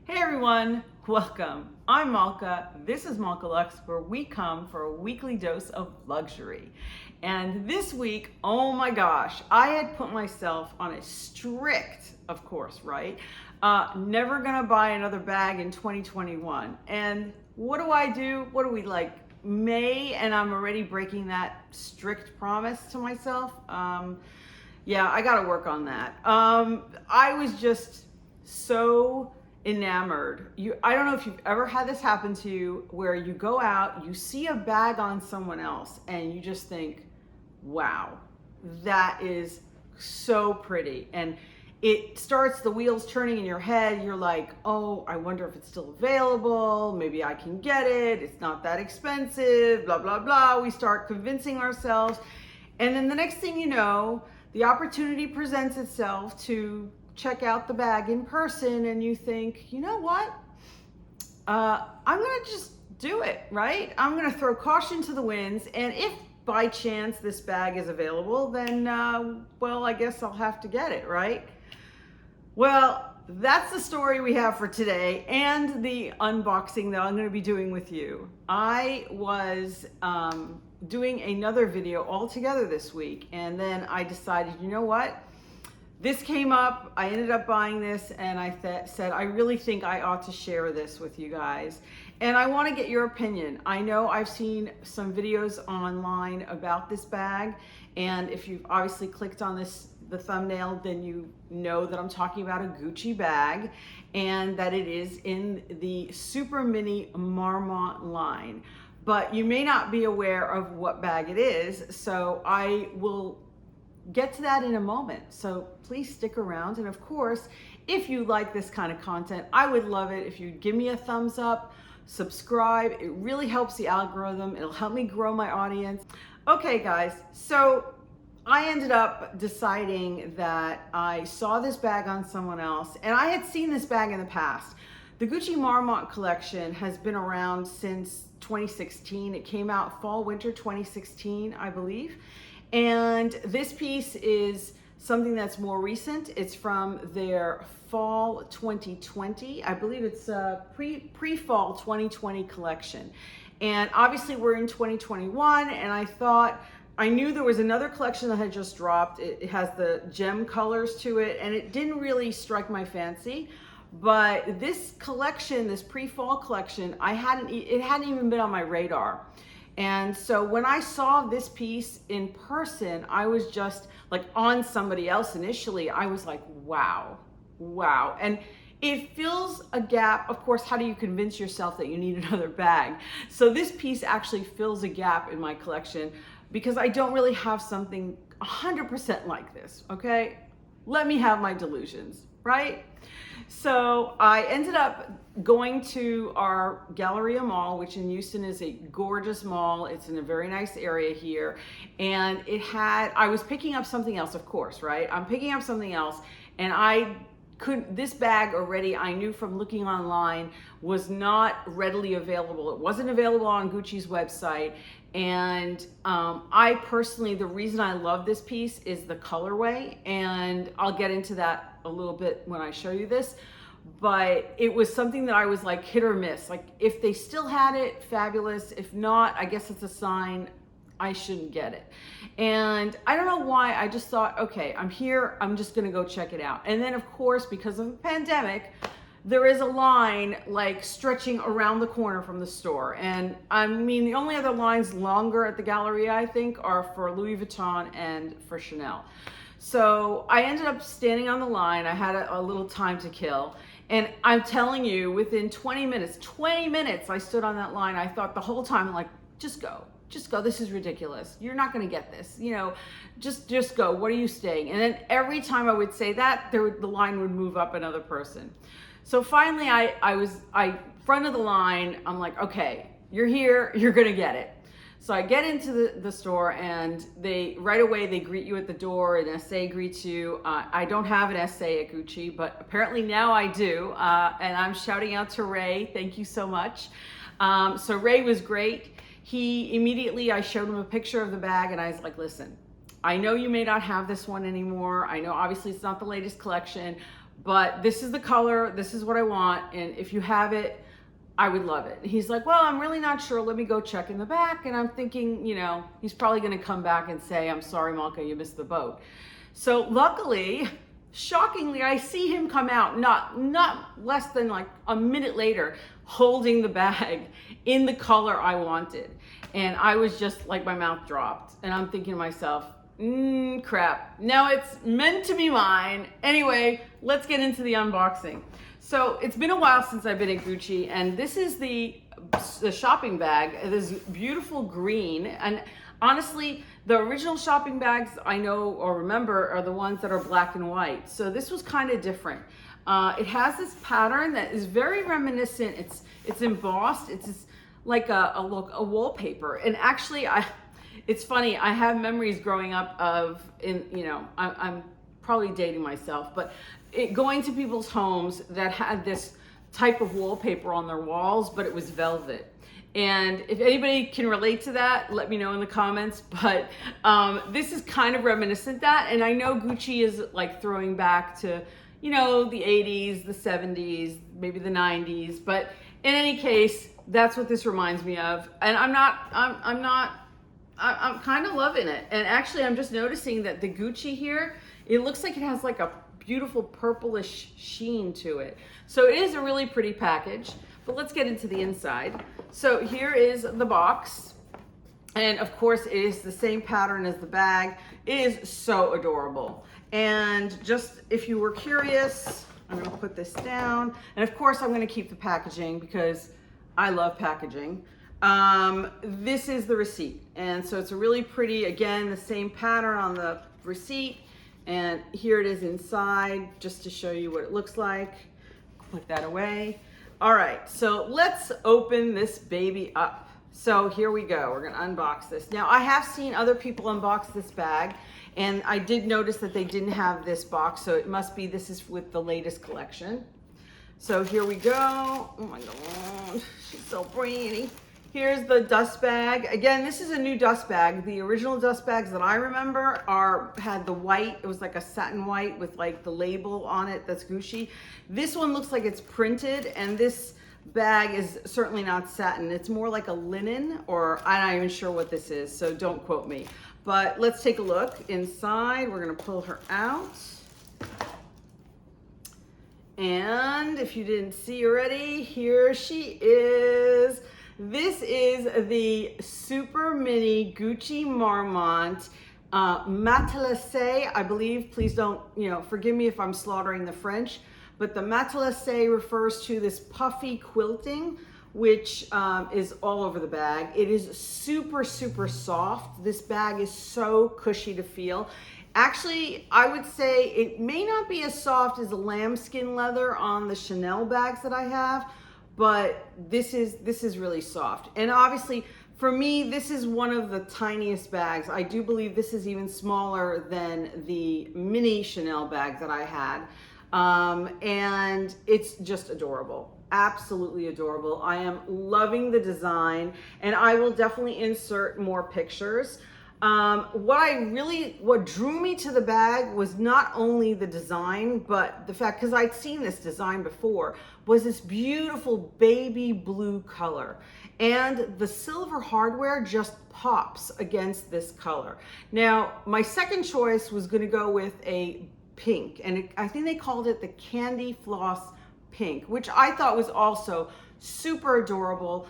Hey everyone, welcome. I'm Malka. This is Malka Lux, where we come for a weekly dose of luxury. And this week, oh my gosh, I had put myself on a strict, of course, right? Never gonna buy another bag in 2021. And what do? What do we like? May, and I'm already breaking that strict promise to myself. Yeah, I gotta work on that. I was just so enamored. I don't know if you've ever had this happen to you where you go out, you see a bag on someone else, and you just think, wow, that is so pretty. And it starts the wheels turning in your head. You're like, oh, I wonder if it's still available. Maybe I can get it. It's not that expensive, blah, blah, blah. We start convincing ourselves. And then the next thing you know, the opportunity presents itself to check out the bag in person, and you think, you know what? I'm gonna just do it, right? I'm gonna throw caution to the winds, and if by chance this bag is available, then, well, I guess I'll have to get it, right? Well, that's the story we have for today and the unboxing that I'm going to be doing with you. I was doing another video altogether this week, and then I decided, you know what? This came up, I ended up buying this, and I said, I really think I ought to share this with you guys. And I want to get your opinion. I know I've seen some videos online about this bag, and if you've obviously clicked on the thumbnail, then you know that I'm talking about a Gucci bag, and that it is in the super mini Marmont line. But you may not be aware of what bag it is, so I will get to that in a moment. So please stick around. And of course, if you like this kind of content, I would love it if you'd give me a thumbs up, subscribe. It really helps the algorithm. It'll help me grow my audience. Okay, guys, so I ended up deciding that I saw this bag on someone else, and I had seen this bag in the past. The Gucci Marmont collection has been around since 2016. It came out fall, winter 2016, I believe. And this piece is something that's more recent. It's from their fall 2020. I believe it's a pre-fall 2020 collection. And obviously we're in 2021, and I knew there was another collection that had just dropped. It has the gem colors to it, and it didn't really strike my fancy. But this collection, this pre-fall collection, it hadn't even been on my radar. And so when I saw this piece in person, I was just like on somebody else initially. I was like, wow, wow. And it fills a gap. Of course, how do you convince yourself that you need another bag? So this piece actually fills a gap in my collection because I don't really have something 100% like this, okay? Let me have my delusions, right? So I ended up going to our Galleria Mall, which in Houston is a gorgeous mall. It's in a very nice area here. And I was picking up something else, of course, right? I'm picking up something else, and this bag already, I knew from looking online, was not readily available. It wasn't available on Gucci's website. And I personally, the reason I love this piece is the colorway, and I'll get into that a little bit when I show you this. But it was something that I was like hit or miss. Like if they still had it, fabulous. If not, I guess it's a sign I shouldn't get it. And I don't know why, I just thought, okay, I'm here, I'm just gonna go check it out. And then of course, because of the pandemic, there is a line like stretching around the corner from the store. And I mean, the only other lines longer at the Galleria, I think, are for Louis Vuitton and for Chanel. So I ended up standing on the line. I had a little time to kill. And I'm telling you, within 20 minutes, I stood on that line. I thought the whole time, like, just go. Just go. This is ridiculous. You're not going to get this. You know, just go. What are you staying? And then every time I would say that, the line would move up another person. So finally, I fronted the line. I'm like, okay, you're here. You're going to get it. So I get into the store, and right away they greet you at the door. An SA greets you. I don't have an SA at Gucci, but apparently now I do. And I'm shouting out to Ray. Thank you so much. So Ray was great. I showed him a picture of the bag, and I was like, listen, I know you may not have this one anymore. I know obviously it's not the latest collection, but this is the color, this is what I want, and if you have it, I would love it. He's like, well, I'm really not sure. Let me go check in the back. And I'm thinking, you know, he's probably going to come back and say, I'm sorry, Malka, you missed the boat. So luckily, shockingly, I see him come out not less than like a minute later, holding the bag in the color I wanted. And I was just like, my mouth dropped. And I'm thinking to myself, crap. Now it's meant to be mine. Anyway, let's get into the unboxing. So it's been a while since I've been at Gucci, and this is the shopping bag. This beautiful green, and honestly, the original shopping bags I know or remember are the ones that are black and white. So this was kind of different. It has this pattern that is very reminiscent. It's embossed. It's like a wallpaper. And actually, it's funny. I have memories growing up of I'm probably dating myself, but going to people's homes that had this type of wallpaper on their walls, but it was velvet. And if anybody can relate to that, let me know in the comments. But this is kind of reminiscent of that. And I know Gucci is like throwing back to, you know, the 80s, the 70s, maybe the 90s. But in any case, that's what this reminds me of. And I'm kind of loving it. And actually, I'm just noticing that the Gucci here, it looks like it has like a beautiful purplish sheen to it. So it is a really pretty package, but let's get into the inside. So here is the box. And of course it is the same pattern as the bag. It is so adorable. And just if you were curious, I'm gonna put this down. And of course I'm gonna keep the packaging because I love packaging. This is the receipt. And so it's a really pretty, again, the same pattern on the receipt. And here it is inside, just to show you what it looks like. Put that away. All right, so let's open this baby up. So here we go, we're gonna unbox this. Now I have seen other people unbox this bag, and I did notice that they didn't have this box, so it must be this is with the latest collection. So here we go. Oh my God, she's so pretty. Here's the dust bag. Again, this is a new dust bag. The original dust bags that I remember had the white. It was like a satin white with like the label on it that's Gucci. This one looks like it's printed, and this bag is certainly not satin. It's more like a linen, or I'm not even sure what this is, so don't quote me. But let's take a look inside. We're gonna pull her out. And if you didn't see already, here she is. This is the super mini Gucci Marmont matelassé, I believe. Please don't, forgive me if I'm slaughtering the French, but the matelassé refers to this puffy quilting, which is all over the bag. It is super, super soft. This bag is so cushy to feel. Actually, I would say it may not be as soft as a lambskin leather on the Chanel bags that I have, but this is really soft. And obviously, for me, this is one of the tiniest bags. I do believe this is even smaller than the mini Chanel bag that I had. And it's just adorable. Absolutely adorable. I am loving the design, and I will definitely insert more pictures. What drew me to the bag was not only the design, but the fact, because I'd seen this design before, was this beautiful baby blue color. And the silver hardware just pops against this color. Now, my second choice was going to go with a pink, and I think they called it the Candy Floss Pink, which I thought was also super adorable.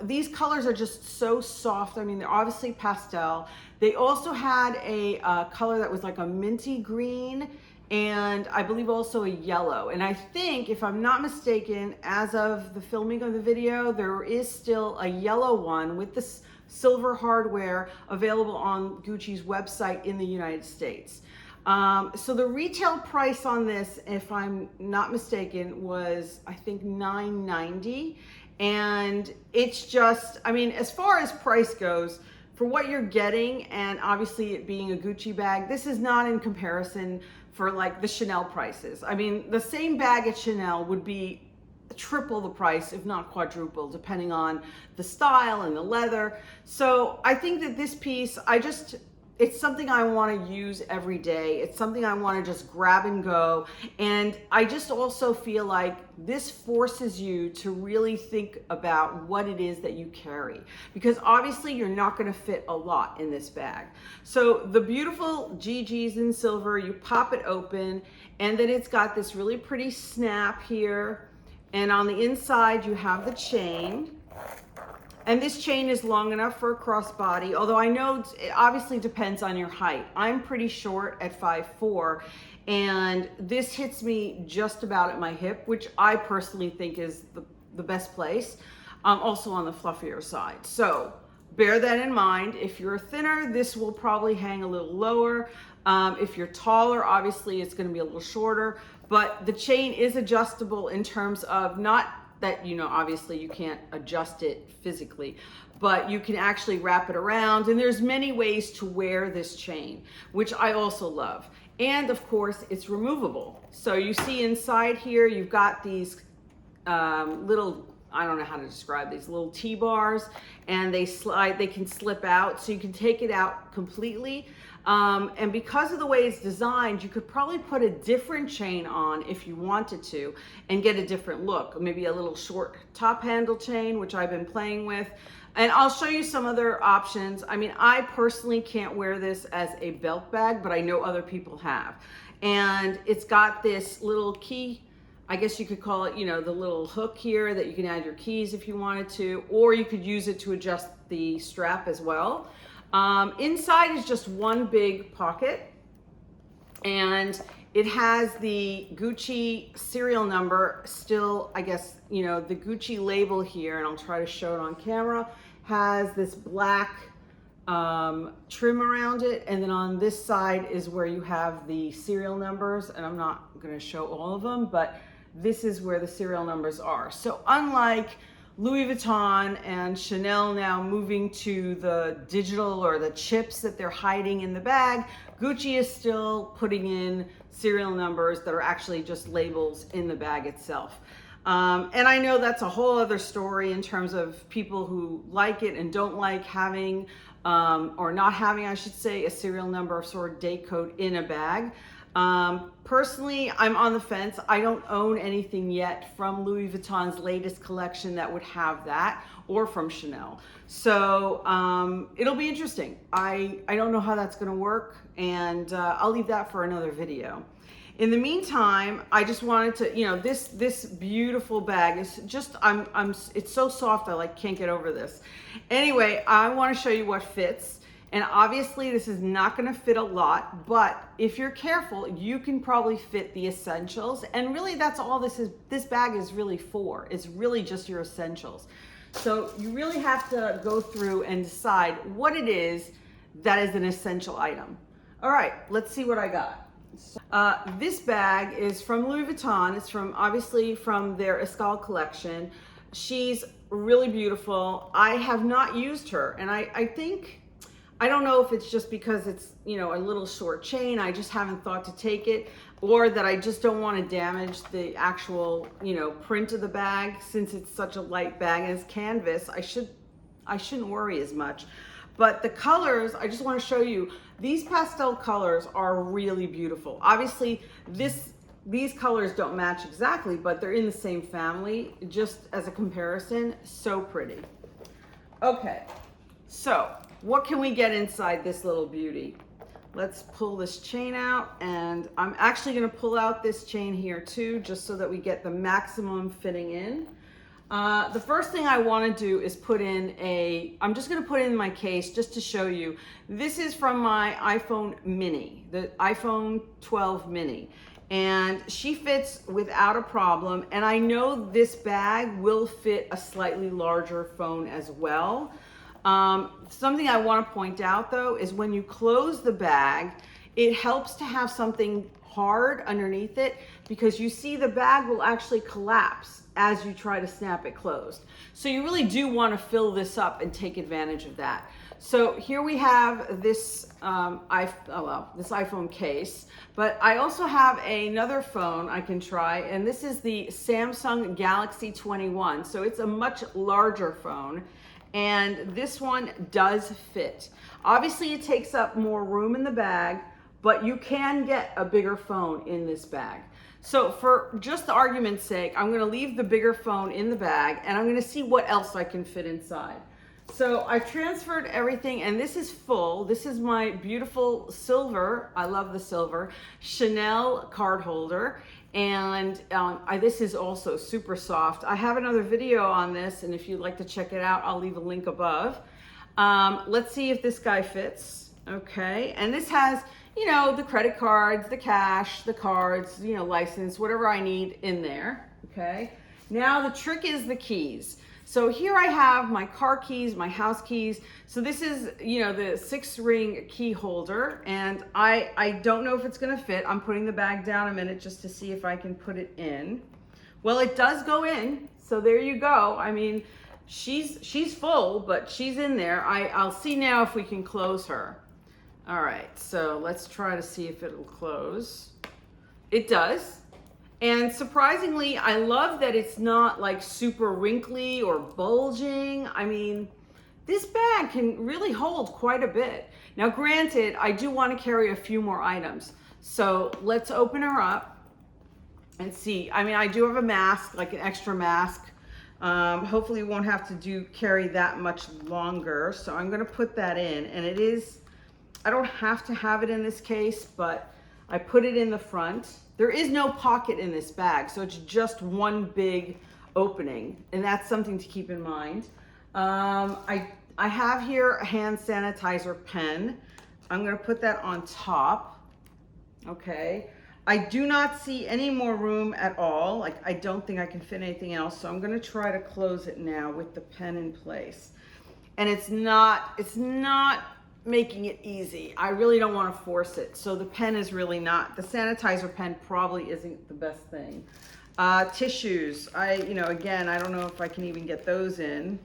These colors are just so soft. I mean, they're obviously pastel. They also had a color that was like a minty green, and I believe also a yellow. And I think, if I'm not mistaken, as of the filming of the video, there is still a yellow one with the silver hardware available on Gucci's website in the United States. So the retail price on this, if I'm not mistaken, was I think $9.90. And it's just, I mean, as far as price goes, for what you're getting, and obviously it being a Gucci bag, this is not in comparison for like the Chanel prices. I mean, the same bag at Chanel would be triple the price, if not quadruple, depending on the style and the leather. So I think that this piece, it's something I want to use every day. It's something I want to just grab and go. And I just also feel like this forces you to really think about what it is that you carry, because obviously you're not going to fit a lot in this bag. So the beautiful GG's in silver, you pop it open, and then it's got this really pretty snap here. And on the inside, you have the chain. And this chain is long enough for a crossbody, although I know it obviously depends on your height. I'm pretty short at 5'4", and this hits me just about at my hip, which I personally think is the best place. Also on the fluffier side. So bear that in mind. If you're thinner, this will probably hang a little lower. If you're taller, obviously it's going to be a little shorter, but the chain is adjustable in terms of not that, you know, obviously you can't adjust it physically, but you can actually wrap it around, and there's many ways to wear this chain, which I also love. And of course it's removable. So you see inside here, you've got these little, I don't know how to describe these, little T-bars, and they slide, they can slip out, so you can take it out completely. And because of the way it's designed, you could probably put a different chain on if you wanted to and get a different look. Maybe a little short top handle chain, which I've been playing with. And I'll show you some other options. I mean, I personally can't wear this as a belt bag, but I know other people have. And it's got this little key, I guess you could call it, you know, the little hook here that you can add your keys if you wanted to, or you could use it to adjust the strap as well. Inside is just one big pocket, and it has the Gucci serial number still, I guess, you know, the Gucci label here, and I'll try to show it on camera, has this black trim around it, and then on this side is where you have the serial numbers, and I'm not going to show all of them, but this is where the serial numbers are. So unlike Louis Vuitton and Chanel now moving to the digital or the chips that they're hiding in the bag, Gucci is still putting in serial numbers that are actually just labels in the bag itself. And I know that's a whole other story in terms of people who like it and don't like having, or not having, I should say, a serial number or sort of date code in a bag. Personally, I'm on the fence. I don't own anything yet from Louis Vuitton's latest collection that would have that, or from Chanel. So it'll be interesting. I don't know how that's going to work, and I'll leave that for another video. In the meantime, I just wanted to, you know, this beautiful bag is just, it's so soft, I can't get over this. Anyway, I want to show you what fits. And obviously this is not going to fit a lot, but if you're careful, you can probably fit the essentials. And really that's all this bag is really for. It's really just your essentials. So you really have to go through and decide what it is that is an essential item. All right, let's see what I got. This bag is from Louis Vuitton. It's obviously from their Escale collection. She's really beautiful. I have not used her, and I don't know if it's just because it's, you know, a little short chain. I just haven't thought to take it, or that I just don't want to damage the actual, you know, print of the bag. Since it's such a light bag and it's canvas, I shouldn't worry as much. But the colors, I just want to show you, these pastel colors are really beautiful. Obviously, these colors don't match exactly, but they're in the same family. Just as a comparison, so pretty. Okay, so what can we get inside this little beauty? Let's pull this chain out, and I'm actually going to pull out this chain here too, just so that we get the maximum fitting in. The first thing I want to do is put in I'm just going to put it in my case just to show you. This is from my iPhone mini, the iPhone 12 mini, and she fits without a problem. And I know this bag will fit a slightly larger phone as well. Something I want to point out though is when you close the bag, it helps to have something hard underneath it, because you see the bag will actually collapse as you try to snap it closed. So you really do want to fill this up and take advantage of that. So here we have this this iPhone case, but I also have another phone I can try, and this is the Samsung Galaxy 21. So it's a much larger phone, and this one does fit. Obviously, it takes up more room in the bag, but you can get a bigger phone in this bag. So for just the argument's sake, I'm gonna leave the bigger phone in the bag, and I'm gonna see what else I can fit inside. So I've transferred everything, and this is full. This is my beautiful silver, I love the silver, Chanel card holder. And this is also super soft. I have another video on this, and if you'd like to check it out, I'll leave a link above. Let's see if this guy fits. Okay, and this has, you know, the credit cards, the cash, the cards, you know, license, whatever I need in there. Okay, now the trick is the keys. So here I have my car keys, my house keys. So this is, you know, the 6-ring key holder, and I don't know if it's gonna fit. I'm putting the bag down a minute just to see if I can put it in. Well, it does go in, so there you go. I mean, she's full, but she's in there. I'll see now if we can close her. All right, so let's try to see if it'll close. It does. And surprisingly, I love that it's not like super wrinkly or bulging. I mean, this bag can really hold quite a bit. Now, granted, I do want to carry a few more items. So let's open her up and see. I mean, I do have a mask, like an extra mask. Hopefully we won't have to carry that much longer. So I'm gonna put that in, and it is, I don't have to have it in this case, but I put it in the front. There is no pocket in this bag, so it's just one big opening, and that's something to keep in mind. I have here a hand sanitizer pen. I'm gonna put that on top, okay? I do not see any more room at all. Like, I don't think I can fit anything else, so I'm gonna try to close it now with the pen in place. And it's not making it easy. I really don't want to force it. So the pen is really not, the sanitizer pen probably isn't the best thing. Tissues, again, I don't know if I can even get those in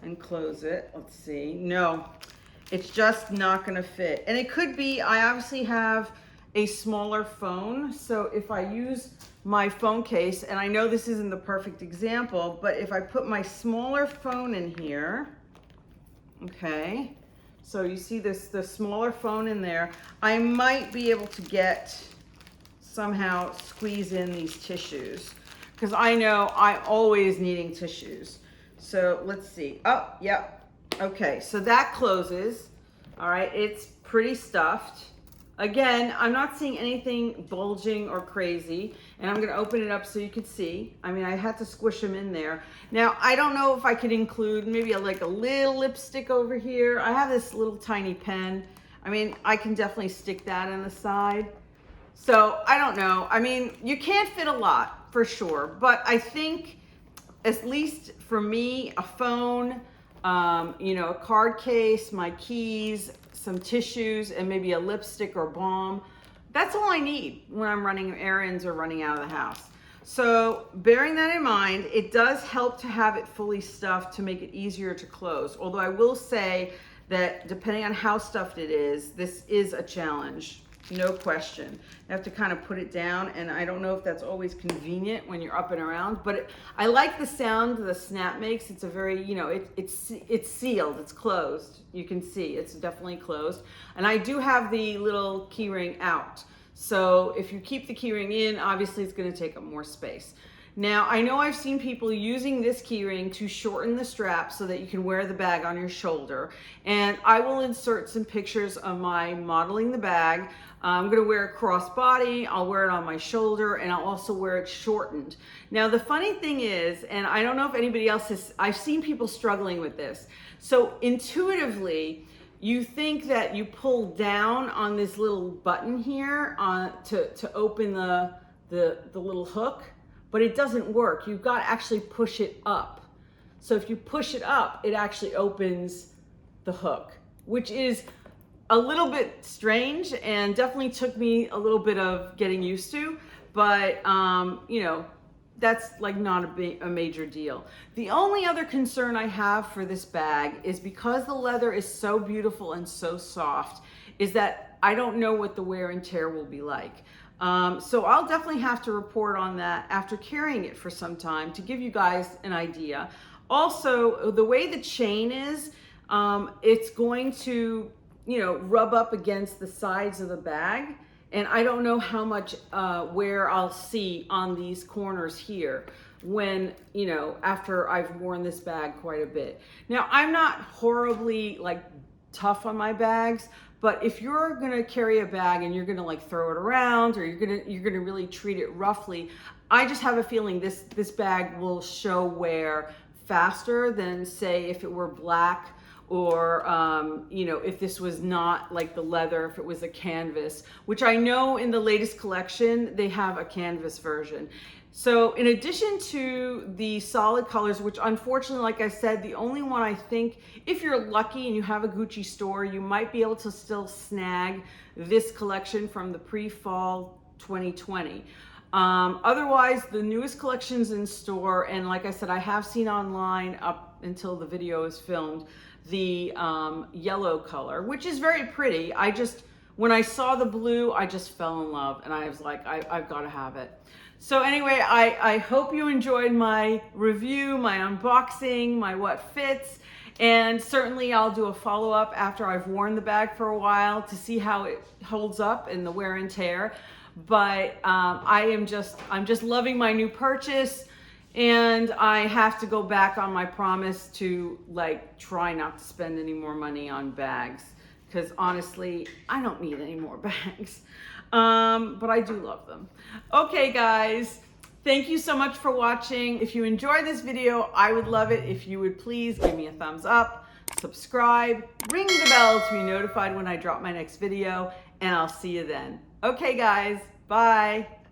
and close it. Let's see. No, it's just not going to fit. And it could be, I obviously have a smaller phone. So if I use my phone case, and I know this isn't the perfect example, but if I put my smaller phone in here, okay, so you see the smaller phone in there, I might be able to somehow squeeze in these tissues, because I know I'm always needing tissues. So let's see. Oh, yep. Okay, so that closes. All right, it's pretty stuffed. Again, I'm not seeing anything bulging or crazy, and I'm gonna open it up so you can see. I mean, I had to squish them in there. Now, I don't know if I could include maybe like a little lipstick over here. I have this little tiny pen. I mean, I can definitely stick that on the side. So I don't know. I mean, you can't fit a lot for sure, but I think, at least for me, a phone, a card case, my keys, some tissues, and maybe a lipstick or balm. That's all I need when I'm running errands or running out of the house. So bearing that in mind, it does help to have it fully stuffed to make it easier to close. Although I will say that depending on how stuffed it is, this is a challenge. No question. You have to kind of put it down, and I don't know if that's always convenient when you're up and around, but I like the sound the snap makes. It's a very, it's sealed, it's closed. You can see it's definitely closed. And I do have the little key ring out. So if you keep the key ring in, obviously it's going to take up more space. Now, I know I've seen people using this key ring to shorten the strap so that you can wear the bag on your shoulder. And I will insert some pictures of my modeling the bag. I'm gonna wear it crossbody, I'll wear it on my shoulder, and I'll also wear it shortened. Now, the funny thing is, and I don't know if anybody else has, I've seen people struggling with this. So intuitively, you think that you pull down on this little button here to open the little hook, but it doesn't work. You've got to actually push it up. So if you push it up, it actually opens the hook, which is a little bit strange and definitely took me a little bit of getting used to, but that's like not a major deal. The only other concern I have for this bag is because the leather is so beautiful and so soft, is that I don't know what the wear and tear will be like. So I'll definitely have to report on that after carrying it for some time to give you guys an idea. Also, the way the chain is, it's going to, rub up against the sides of the bag. And I don't know how much wear I'll see on these corners here when, after I've worn this bag quite a bit. Now, I'm not horribly like tough on my bags, but if you're gonna carry a bag and you're gonna like throw it around, or you're gonna really treat it roughly, I just have a feeling this bag will show wear faster than, say, if it were black, or if this was not like the leather, if it was a canvas, which I know in the latest collection they have a canvas version. So in addition to the solid colors, which unfortunately, like I said, the only one I think, if you're lucky and you have a Gucci store, you might be able to still snag this collection from the pre-fall 2020. Otherwise, the newest collections in store, and like I said, I have seen online up until the video is filmed, the yellow color, which is very pretty. When I saw the blue, I just fell in love, and I was like, I've got to have it. So anyway, I hope you enjoyed my review, my unboxing, my what fits, and certainly I'll do a follow-up after I've worn the bag for a while to see how it holds up in the wear and tear. But I'm just loving my new purchase, and I have to go back on my promise to try not to spend any more money on bags, because honestly, I don't need any more bags. But I do love them. Okay, guys, thank you so much for watching. If you enjoyed this video, I would love it if you would please give me a thumbs up, subscribe, ring the bell to be notified when I drop my next video, and I'll see you then. Okay, guys, bye.